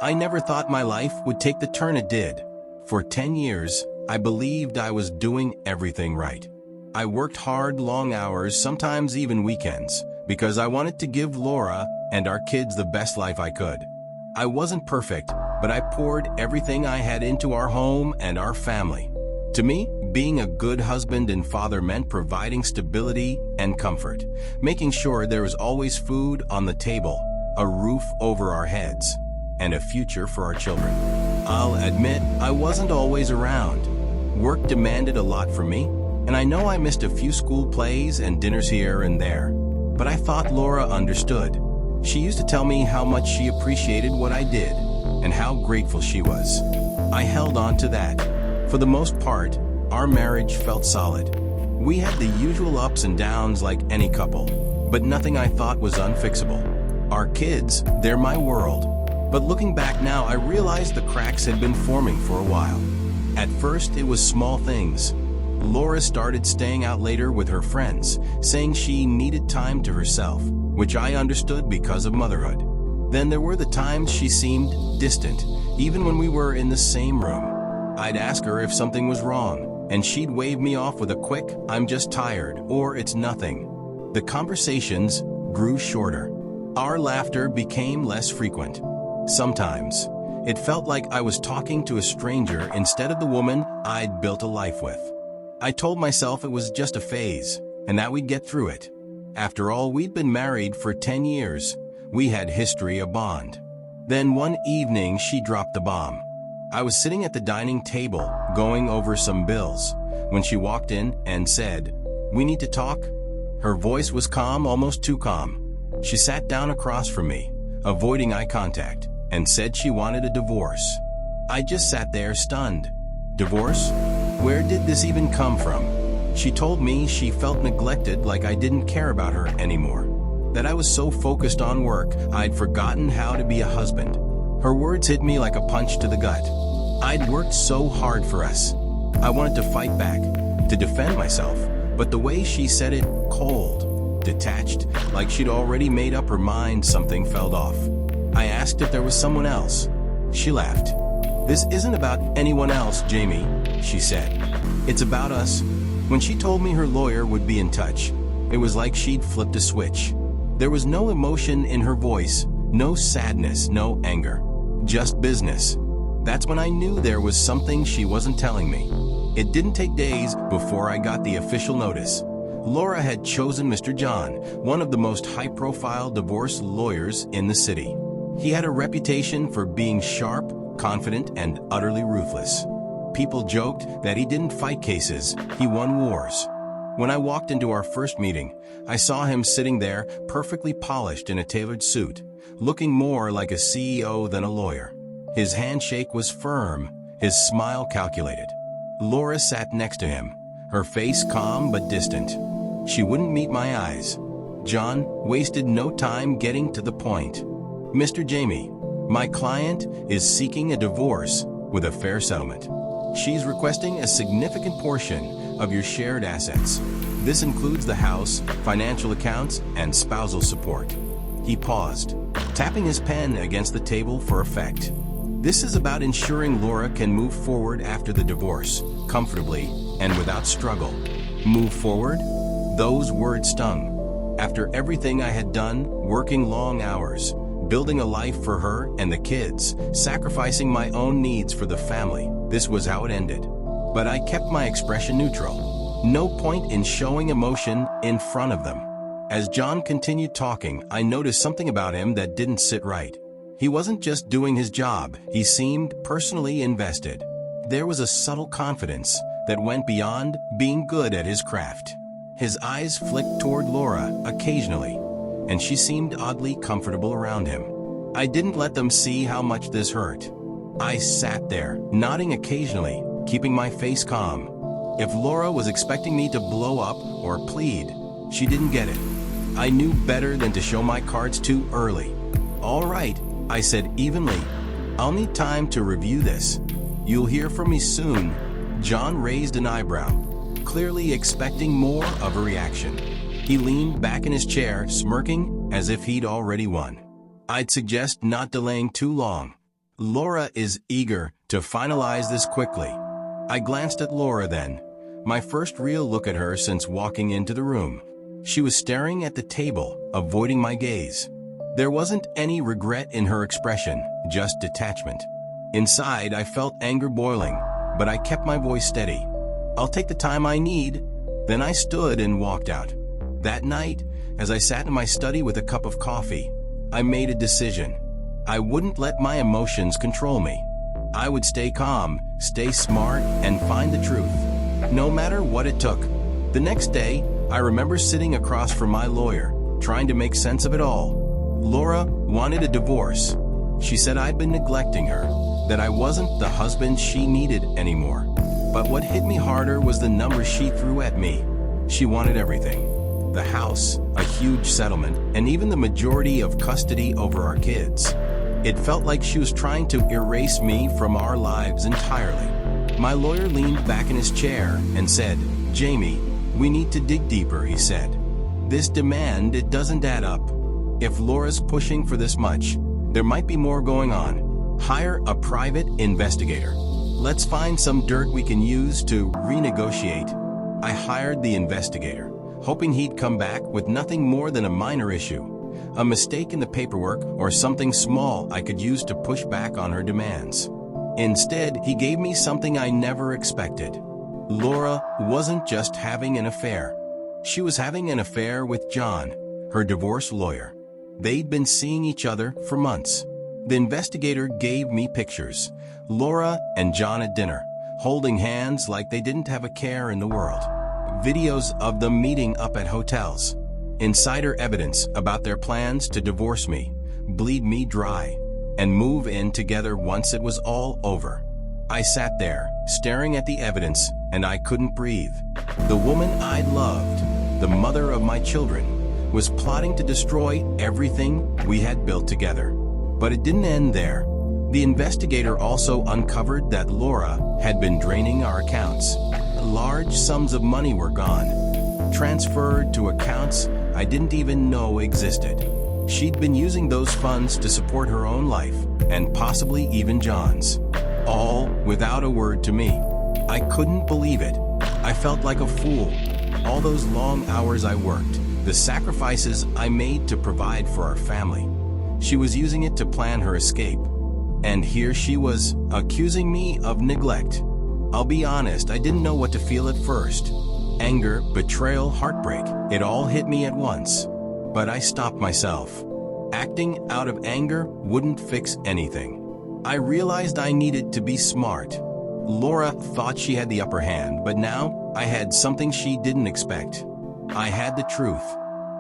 I never thought my life would take the turn it did. For 10 years, I believed I was doing everything right. I worked hard, long hours, sometimes even weekends, because I wanted to give Laura and our kids the best life I could. I wasn't perfect, but I poured everything I had into our home and our family. To me, being a good husband and father meant providing stability and comfort, making sure there was always food on the table, a roof over our heads, and a future for our children. I'll admit, I wasn't always around. Work demanded a lot from me, and I know I missed a few school plays and dinners here and there. But I thought Laura understood. She used to tell me how much she appreciated what I did, and how grateful she was. I held on to that. For the most part, our marriage felt solid. We had the usual ups and downs like any couple, but nothing I thought was unfixable. Our kids, they're my world. But looking back now, I realized the cracks had been forming for a while. At first, it was small things. Laura started staying out later with her friends, saying she needed time to herself, which I understood because of motherhood. Then there were the times she seemed distant, even when we were in the same room. I'd ask her if something was wrong, and she'd wave me off with a quick, "I'm just tired," or "It's nothing." The conversations grew shorter. Our laughter became less frequent. Sometimes, it felt like I was talking to a stranger instead of the woman I'd built a life with. I told myself it was just a phase, and that we'd get through it. After all, we'd been married for 10 years. We had history, a bond. Then one evening, she dropped the bomb. I was sitting at the dining table, going over some bills, when she walked in and said, "We need to talk." Her voice was calm, almost too calm. She sat down across from me, avoiding eye contact, and said she wanted a divorce. I just sat there stunned. Divorce? Where did this even come from? She told me she felt neglected, like I didn't care about her anymore. That I was so focused on work, I'd forgotten how to be a husband. Her words hit me like a punch to the gut. I'd worked so hard for us. I wanted to fight back, to defend myself, but the way she said it, cold, detached, like she'd already made up her mind something felt off. I asked if there was someone else. She laughed. "This isn't about anyone else, Jamie," she said. "It's about us." When she told me her lawyer would be in touch, it was like she'd flipped a switch. There was no emotion in her voice, no sadness, no anger, just business. That's when I knew there was something she wasn't telling me. It didn't take days before I got the official notice. Laura had chosen Mr. John, one of the most high-profile divorce lawyers in the city. He had a reputation for being sharp, confident, and utterly ruthless. People joked that he didn't fight cases, he won wars. When I walked into our first meeting, I saw him sitting there, perfectly polished in a tailored suit, looking more like a CEO than a lawyer. His handshake was firm, his smile calculated. Laura sat next to him, her face calm but distant. She wouldn't meet my eyes. John wasted no time getting to the point. "Mr. Jamie, my client is seeking a divorce with a fair settlement. She's requesting a significant portion of your shared assets. This includes the house, financial accounts, and spousal support." He paused, tapping his pen against the table for effect. "This is about ensuring Laura can move forward after the divorce, comfortably and without struggle." Move forward? Those words stung. After everything I had done, working long hours, building a life for her and the kids, sacrificing my own needs for the family, this was how it ended. But I kept my expression neutral. No point in showing emotion in front of them. As John continued talking, I noticed something about him that didn't sit right. He wasn't just doing his job, he seemed personally invested. There was a subtle confidence that went beyond being good at his craft. His eyes flicked toward Laura occasionally, and she seemed oddly comfortable around him. I didn't let them see how much this hurt. I sat there, nodding occasionally, keeping my face calm. If Laura was expecting me to blow up or plead, she didn't get it. I knew better than to show my cards too early. "All right," I said evenly. "I'll need time to review this. You'll hear from me soon." John raised an eyebrow, clearly expecting more of a reaction. He leaned back in his chair, smirking as if he'd already won. "I'd suggest not delaying too long. Laura is eager to finalize this quickly. I glanced at Laura then, my first real look at her since walking into the room. She was staring at the table, avoiding my gaze. There wasn't any regret in her expression, just detachment. Inside, I felt anger boiling, but I kept my voice steady. I'll take the time I need. Then I stood and walked out. That night, as I sat in my study with a cup of coffee, I made a decision. I wouldn't let my emotions control me. I would stay calm, stay smart, and find the truth, no matter what it took. The next day, I remember sitting across from my lawyer, trying to make sense of it all. Laura wanted a divorce. She said I'd been neglecting her, that I wasn't the husband she needed anymore. But what hit me harder was the number she threw at me. She wanted everything. The house, a huge settlement, and even the majority of custody over our kids. It felt like she was trying to erase me from our lives entirely. My lawyer leaned back in his chair and said, "Jamie, we need to dig deeper," he said. "This demand, it doesn't add up. If Laura's pushing for this much, there might be more going on. Hire a private investigator. Let's find some dirt we can use to renegotiate." I hired the investigator, hoping he'd come back with nothing more than a minor issue, a mistake in the paperwork or something small I could use to push back on her demands. Instead, he gave me something I never expected. Laura wasn't just having an affair. She was having an affair with John, her divorce lawyer. They'd been seeing each other for months. The investigator gave me pictures. Laura and John at dinner, holding hands like they didn't have a care in the world. Videos of them meeting up at hotels. Insider evidence about their plans to divorce me, bleed me dry, and move in together once it was all over. I sat there, staring at the evidence, and I couldn't breathe. The woman I'd loved, the mother of my children, was plotting to destroy everything we had built together. But it didn't end there. The investigator also uncovered that Laura had been draining our accounts. Large sums of money were gone, transferred to accounts I didn't even know existed. She'd been using those funds to support her own life, and possibly even John's. All without a word to me. I couldn't believe it. I felt like a fool. All those long hours I worked, the sacrifices I made to provide for our family. She was using it to plan her escape. And here she was, accusing me of neglect. I'll be honest, I didn't know what to feel at first. Anger, betrayal, heartbreak. It all hit me at once. But I stopped myself. Acting out of anger wouldn't fix anything. I realized I needed to be smart. Laura thought she had the upper hand, but now I had something she didn't expect. I had the truth,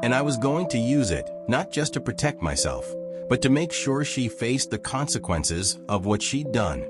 and I was going to use it, not just to protect myself, but to make sure she faced the consequences of what she'd done.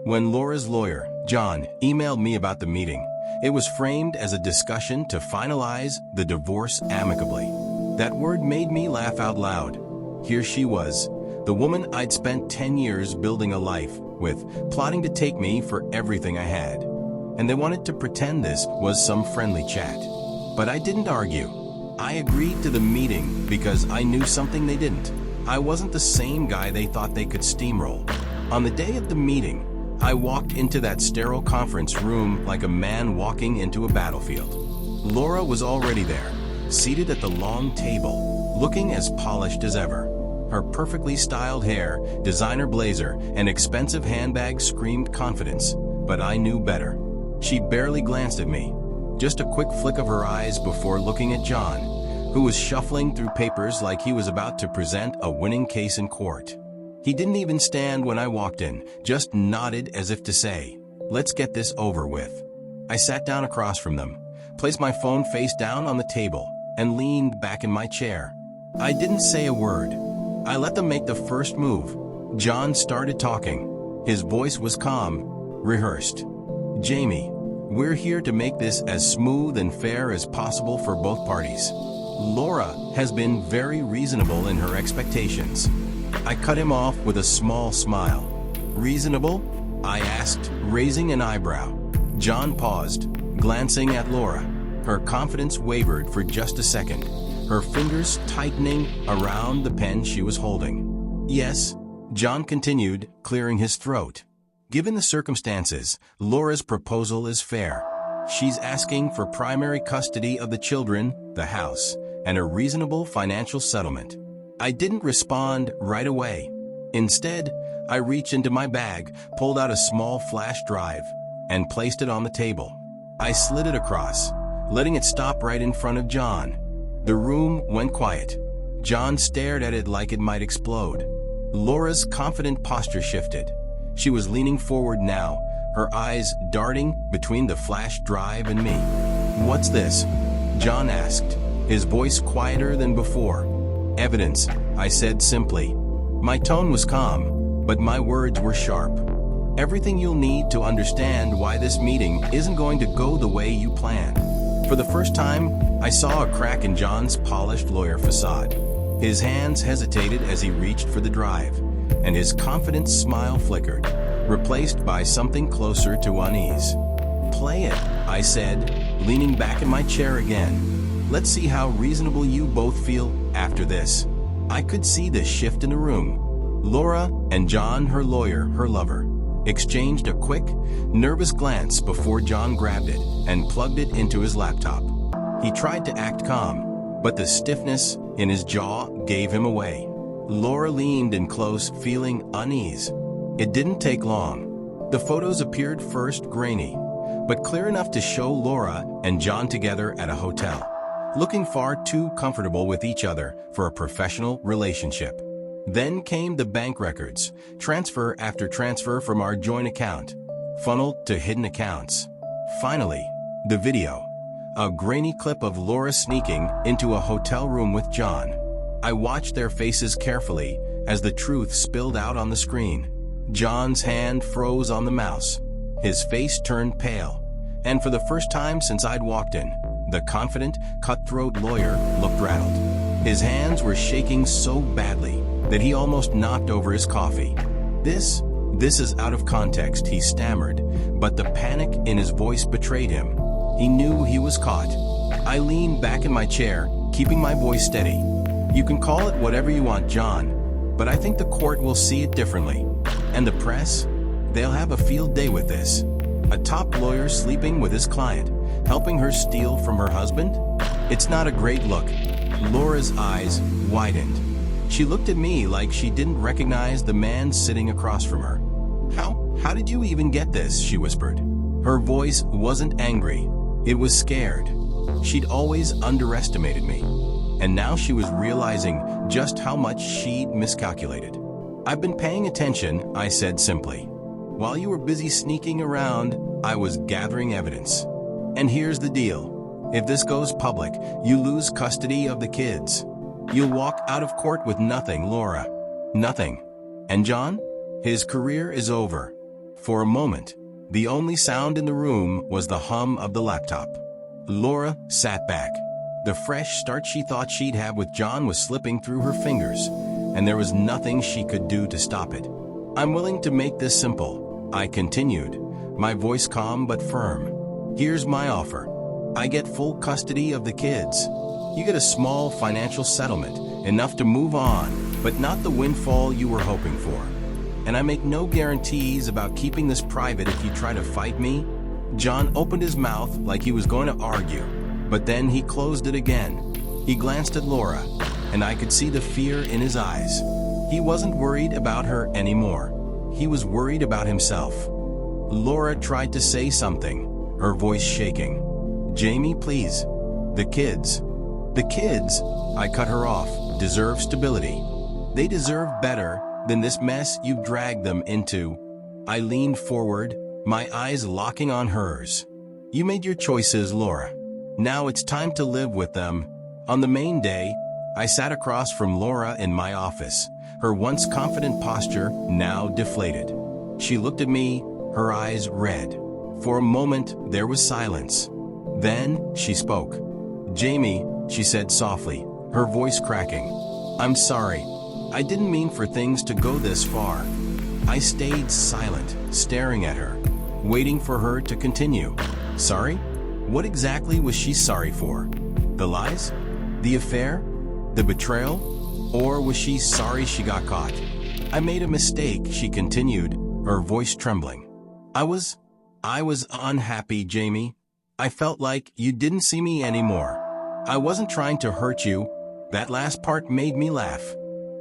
When Laura's lawyer, John, emailed me about the meeting, it was framed as a discussion to finalize the divorce amicably. That word made me laugh out loud. Here she was, the woman I'd spent 10 years building a life with, plotting to take me for everything I had. And they wanted to pretend this was some friendly chat. But I didn't argue. I agreed to the meeting because I knew something they didn't. I wasn't the same guy they thought they could steamroll. On the day of the meeting, I walked into that sterile conference room like a man walking into a battlefield. Laura was already there, seated at the long table, looking as polished as ever. Her perfectly styled hair, designer blazer, and expensive handbag screamed confidence, but I knew better. She barely glanced at me, just a quick flick of her eyes before looking at John, who was shuffling through papers like he was about to present a winning case in court. He didn't even stand when I walked in, just nodded as if to say, "Let's get this over with." I sat down across from them, placed my phone face down on the table, and leaned back in my chair. I didn't say a word. I let them make the first move. John started talking. His voice was calm, rehearsed. "Jamie, we're here to make this as smooth and fair as possible for both parties. Laura has been very reasonable in her expectations." I cut him off with a small smile. "Reasonable?" I asked, raising an eyebrow. John paused, glancing at Laura. Her confidence wavered for just a second, her fingers tightening around the pen she was holding. "Yes, John continued, clearing his throat. Given the circumstances, Laura's proposal is fair. She's asking for primary custody of the children, the house, and a reasonable financial settlement. I didn't respond right away. Instead, I reached into my bag, pulled out a small flash drive, and placed it on the table. I slid it across, letting it stop right in front of John. The room went quiet. John stared at it like it might explode. Laura's confident posture shifted. She was leaning forward now, her eyes darting between the flash drive and me. "What's this?" John asked, his voice quieter than before. "Evidence," I said simply. My tone was calm, but my words were sharp. "Everything you'll need to understand why this meeting isn't going to go the way you planned." For the first time, I saw a crack in John's polished lawyer facade. His hands hesitated as he reached for the drive, and his confident smile flickered, replaced by something closer to unease. "Play it," I said, leaning back in my chair again. "Let's see how reasonable you both feel after this." I could see the shift in the room. Laura and John, her lawyer, her lover, exchanged a quick, nervous glance before John grabbed it and plugged it into his laptop. He tried to act calm, but the stiffness in his jaw gave him away. Laura leaned in close, feeling unease. It didn't take long. The photos appeared first grainy, but clear enough to show Laura and John together at a hotel, looking far too comfortable with each other for a professional relationship. Then came the bank records, transfer after transfer from our joint account, funneled to hidden accounts. Finally, the video. A grainy clip of Laura sneaking into a hotel room with John. I watched their faces carefully as the truth spilled out on the screen. John's hand froze on the mouse. His face turned pale, and for the first time since I'd walked in, the confident, cutthroat lawyer looked rattled. His hands were shaking so badly that he almost knocked over his coffee. This is out of context," he stammered, but the panic in his voice betrayed him. He knew he was caught. I leaned back in my chair, keeping my voice steady. "You can call it whatever you want, John, but I think the court will see it differently. And the press? They'll have a field day with this. A top lawyer sleeping with his client, helping her steal from her husband? It's not a great look." Laura's eyes widened. She looked at me like she didn't recognize the man sitting across from her. How did you even get this?" she whispered. Her voice wasn't angry. It was scared. She'd always underestimated me, and now she was realizing just how much she'd miscalculated. "I've been paying attention," I said simply. "While you were busy sneaking around, I was gathering evidence. And here's the deal. If this goes public, you lose custody of the kids. You'll walk out of court with nothing, Laura. Nothing. And John? His career is over." For a moment, the only sound in the room was the hum of the laptop. Laura sat back. The fresh start she thought she'd have with John was slipping through her fingers, and there was nothing she could do to stop it. "I'm willing to make this simple," I continued, my voice calm but firm. "Here's my offer. I get full custody of the kids. You get a small financial settlement, enough to move on, but not the windfall you were hoping for. And I make no guarantees about keeping this private if you try to fight me." John opened his mouth like he was going to argue, but then he closed it again. He glanced at Laura, and I could see the fear in his eyes. He wasn't worried about her anymore. He was worried about himself. Laura tried to say something, her voice shaking. "Jamie, please. The kids." "The kids," I cut her off, "deserve stability. They deserve better than this mess you've dragged them into." I leaned forward, my eyes locking on hers. "You made your choices, Laura. Now it's time to live with them." On the main day, I sat across from Laura in my office, her once confident posture now deflated. She looked at me, her eyes red. For a moment, there was silence. Then she spoke. "Jamie," she said softly, her voice cracking, "I'm sorry. I didn't mean for things to go this far." I stayed silent, staring at her, waiting for her to continue. Sorry? What exactly was she sorry for? The lies? The affair? The betrayal? Or was she sorry she got caught? I made a mistake, she continued, her voice trembling. I was unhappy, Jamie. I felt like you didn't see me anymore. I wasn't trying to hurt you. That last part made me laugh.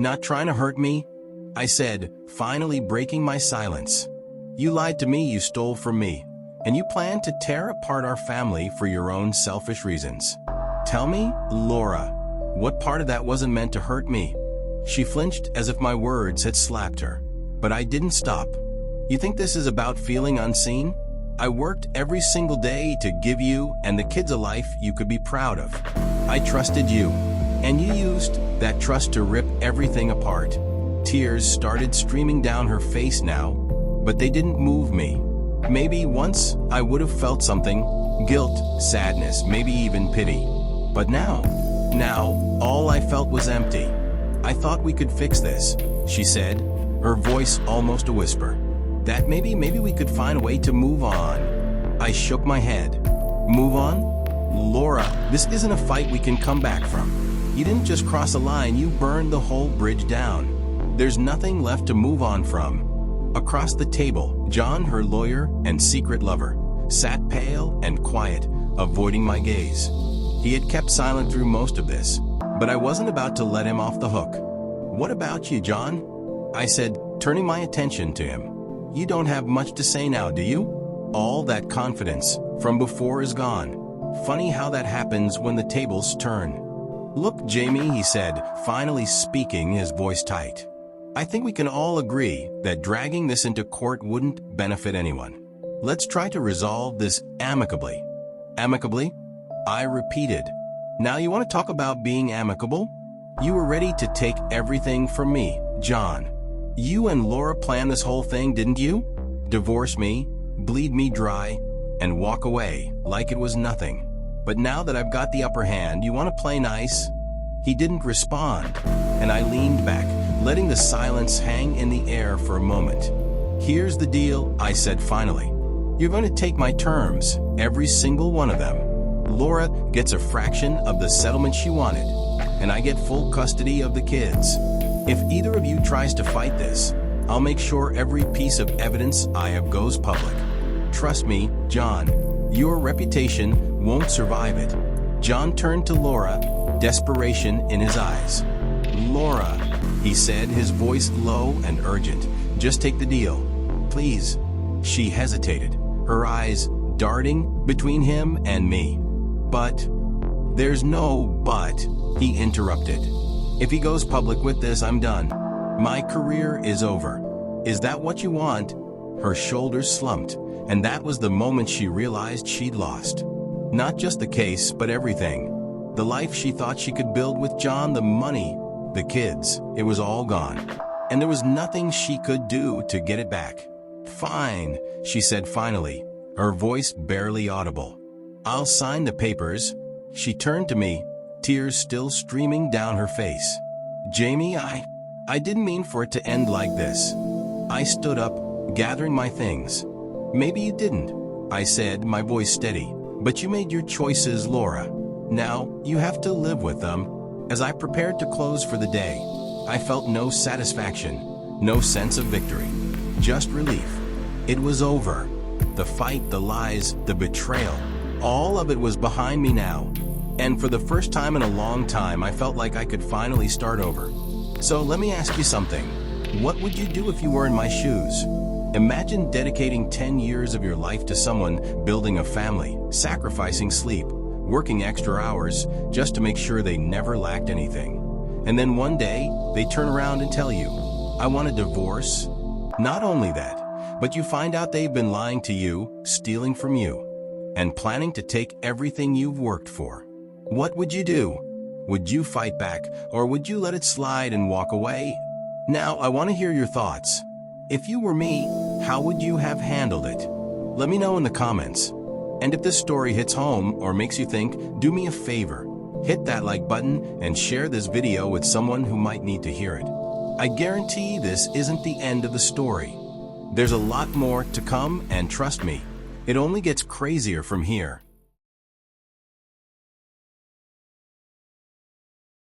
Not trying to hurt me? I said, finally breaking my silence. You lied to me, you stole from me, and you planned to tear apart our family for your own selfish reasons. Tell me, Laura, what part of that wasn't meant to hurt me? She flinched as if my words had slapped her. But I didn't stop. You think this is about feeling unseen? I worked every single day to give you and the kids a life you could be proud of. I trusted you, and you used that trust to rip everything apart. Tears started streaming down her face now, but they didn't move me. Maybe once I would have felt something, guilt, sadness, maybe even pity. But now, all I felt was empty. I thought we could fix this, she said, her voice almost a whisper. That maybe we could find a way to move on. I shook my head. Move on? Laura, this isn't a fight we can come back from. You didn't just cross a line, you burned the whole bridge down. There's nothing left to move on from. Across the table, John, her lawyer and secret lover, sat pale and quiet, avoiding my gaze. He had kept silent through most of this, but I wasn't about to let him off the hook. What about you, John? I said, turning my attention to him. You don't have much to say now, do you? All that confidence from before is gone. Funny how that happens when the tables turn. Look, Jamie, he said, finally speaking, his voice tight. I think we can all agree that dragging this into court wouldn't benefit anyone. Let's try to resolve this amicably. Amicably? I repeated. Now you want to talk about being amicable? You were ready to take everything from me, John. You and Laura planned this whole thing, didn't you? Divorce me, bleed me dry, and walk away like it was nothing. But now that I've got the upper hand, you want to play nice? He didn't respond, and I leaned back, letting the silence hang in the air for a moment. Here's the deal, I said finally. You're going to take my terms, every single one of them. Laura gets a fraction of the settlement she wanted, and I get full custody of the kids. If either of you tries to fight this, I'll make sure every piece of evidence I have goes public. Trust me, John, your reputation won't survive it. John turned to Laura, desperation in his eyes. Laura, he said, his voice low and urgent, just take the deal, please. She hesitated, her eyes darting between him and me. But, there's no but, he interrupted. If he goes public with this, I'm done. My career is over. Is that what you want? Her shoulders slumped, and that was the moment she realized she'd lost. Not just the case, but everything. The life she thought she could build with John, the money, the kids, it was all gone. And there was nothing she could do to get it back. Fine, she said finally, her voice barely audible. I'll sign the papers. She turned to me, tears still streaming down her face. Jamie, I didn't mean for it to end like this. I stood up, gathering my things. Maybe you didn't, I said, my voice steady. But you made your choices, Laura. Now, you have to live with them. As I prepared to close for the day, I felt no satisfaction, no sense of victory, just relief. It was over. The fight, the lies, the betrayal, all of it was behind me now. And for the first time in a long time, I felt like I could finally start over. So let me ask you something. What would you do if you were in my shoes? Imagine dedicating 10 years of your life to someone, building a family, sacrificing sleep, working extra hours just to make sure they never lacked anything. And then one day, they turn around and tell you, I want a divorce. Not only that, but you find out they've been lying to you, stealing from you, and planning to take everything you've worked for. What would you do? Would you fight back, or would you let it slide and walk away? Now, I want to hear your thoughts. If you were me, how would you have handled it? Let me know in the comments. And if this story hits home or makes you think, do me a favor. Hit that like button and share this video with someone who might need to hear it. I guarantee this isn't the end of the story. There's a lot more to come, and trust me, it only gets crazier from here.